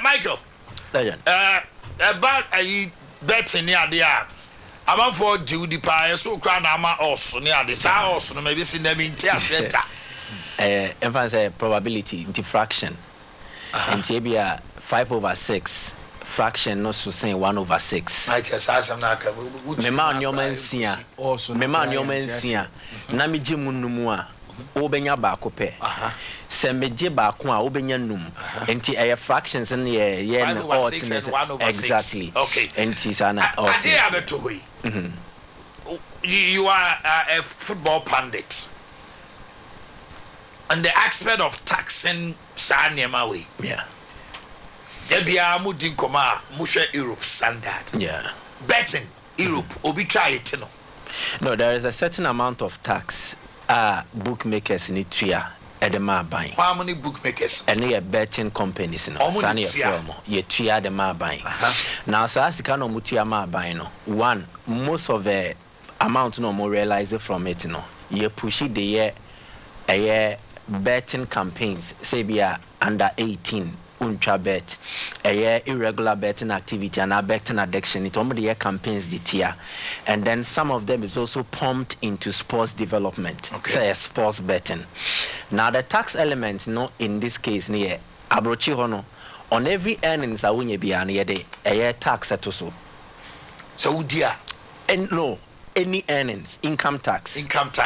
Michael. Legend. About a betting near the app. I'm for Judy Pie, so crown ama also near this house, no maybe see them in theatre. Emphasis probability into fraction. And Tibia 5/6. Fraction no so say 1/6. Michael says I'm not Mema nyoman sia. Also mema nyoman sia. Na me gimu numu a obenya ba ko pe. Se meje ba ko a obenya num. Enti fractions in ye no odds exactly. Okay. Enti sana odds. You are a football pundit and the expert of taxing Sanyama way. Yeah. Debia Mudin Koma Musha Europe standard. Yeah. Betting Europe obi try it no. No, there is a certain amount of tax bookmakers need to edema buying. How many bookmakers? And they are betting companies no. Sani firm. Ye tuya edema buying. Now so as no mutia ma buying no. One, most of the amount no more realize from it no. Ye push it the year betting campaigns say be under 18 untra bet irregular betting activity and betting addiction. It only the campaigns the tier, and then some of them is also pumped into sports development. Okay. Say sports betting. Now the tax element in this case near abrochi hono on every earnings a winye be an tax at so dear and no any earnings, income tax.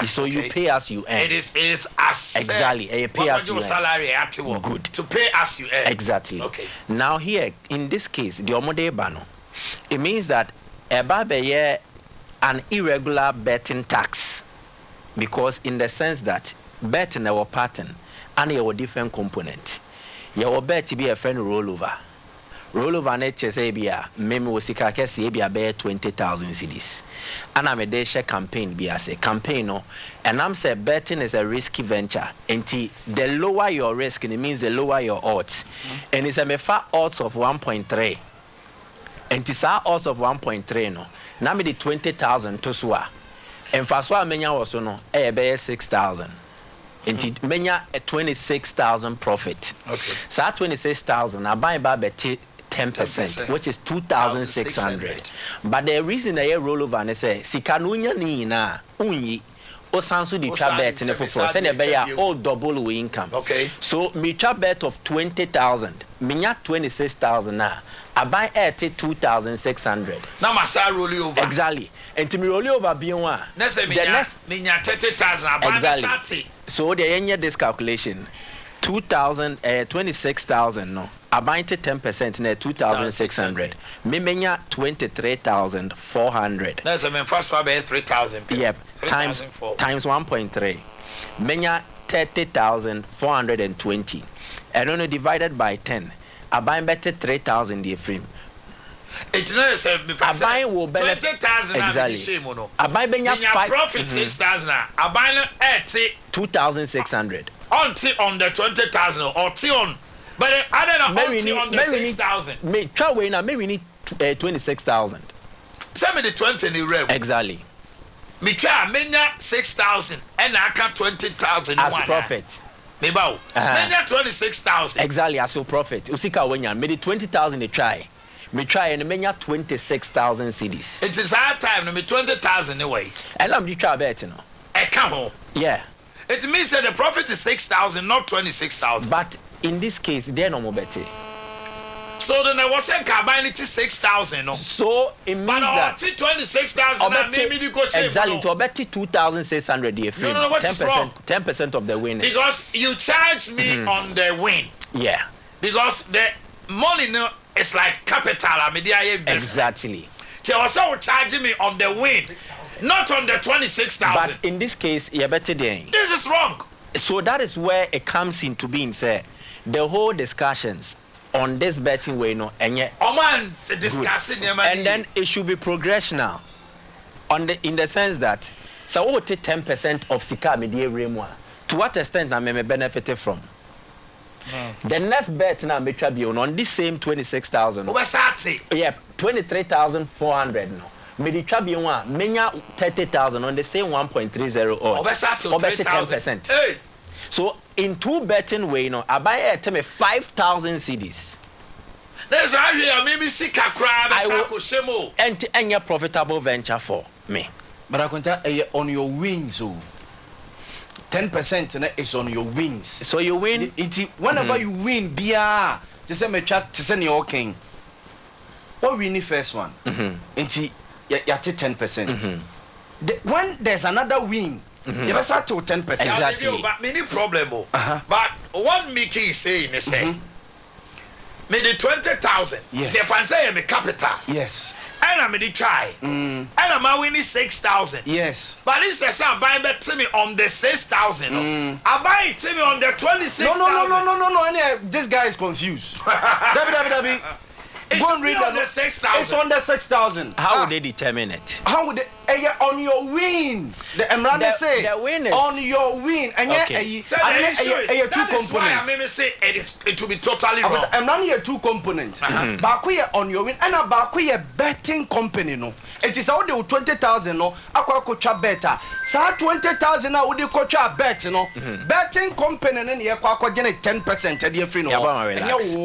So okay. You pay as you earn. It is as exactly. You pay as you earn. Salary at work. Good. To pay as you earn. Exactly. Okay. Now here, in this case, the omode bano, it means that a an irregular betting tax, because in the sense that betting our pattern and our different component, your bet to be a friend rollover. Rollover nature say be a meme wasika kesi be a 20,000 cedis. And I'm a day share campaign be as a campaign no, and I'm say betting is a risky venture. And the lower your risk, and it means the lower your odds. And it's a far odds of 1.3. And it's our odds of 1.3 no. Now me the 20,000 to swa. And for swa menya was no be 6,000. And menya a 26,000 profit. Okay. So 26,000 I buy bet 10%, which is 2,600. But the reason I roll over and say, Sikanunya ni na unyi osansu di bet in for send a bear all double income. Okay. So me bet of 20,000, minya 26,000 na. I buy 2,600. Now my side roll over. Exactly. And to me roll over beyond next minya 30,000 I buy exactly. So the end this calculation 26,000 no. I buy 10% in 2,600. Me menya 23,400. That's I mean first one be 3,000. Yep. Times 1.3. Menya 30,420. And only divided by 10. I buy better 3,000 the frame. It's not say I buy will benefit 20,000 exactly. I buy benya 5 profit 6,000. I buy 2,600. On the 20,000 or on. But I don't know on the 6,000. Me try way now. Maybe need 26,000. Send me the 20 in the rev. Exactly. Me try menya 6,000 and I can 20,000 as profit. Me bow. Menya 26,000. Exactly as your profit. Usika wenya. Me the 20,000 they try. Me try and menya 26,000 cedis. It is hard time. Me 20,000 away. And I'm try bet no. I come home. Yeah. It means that the profit is 6,000, not 26,000. But in this case, they're no more better. So then I was saying, combine it to 6,000. No? So it means that 26,000 exactly to bet 2,600 the frame. No, what's 10%, wrong? 10% of the win. Because you charge me on the win. Yeah. Because the money is like capital. Exactly. They also charging me on the win, not on the 26,000. But in this case, you're better than. This is wrong. So that is where it comes into being, say, the whole discussions on this betting way, no, and yet, discussing and then it should be progressional, in the sense that so we take 10% of Sika media remwa. To what extent I may benefit from? The next bet now may be on this same 26,000. Yeah, 23,400 no. Maybe trabi one, menya 30,000 on the same 1.30 odds. Or better 10%. Hey. So in two betting way, no, I buy a 5,000 CDs. There's a maybe sick a crab, and any profitable venture for me. But I can tell on your wins, 10% is on your wins. So you win. Whenever you win, beer, to send me chat to send your king. What win the first one? Into you 10%. When there's another win, you better to 10%. Exactly. But many problem. But what Mickey is saying is saying, me the 20,000. Yes. If I say me capital. Yes. And I'm the try. And I'm winning 6,000. Yes. But this is I'm buying back to me on the 6,000. I buy it to me on the 26,000. No. This guy is confused. Debbie. It's on the 6,000. It's on the 6,000. How would they determine it? How would they? On your win. The Emranda say the win is on your win. And okay. Two components. Why I may say it will be totally wrong. Emranda here two components. Bakuye on your win and a bakuye betting company no. It is how they 20,000 no. Akwa kocha better. Sa 20,000 na udi kocha bet no. Betting company ne ye kwa 10% e free no. Yabama relax.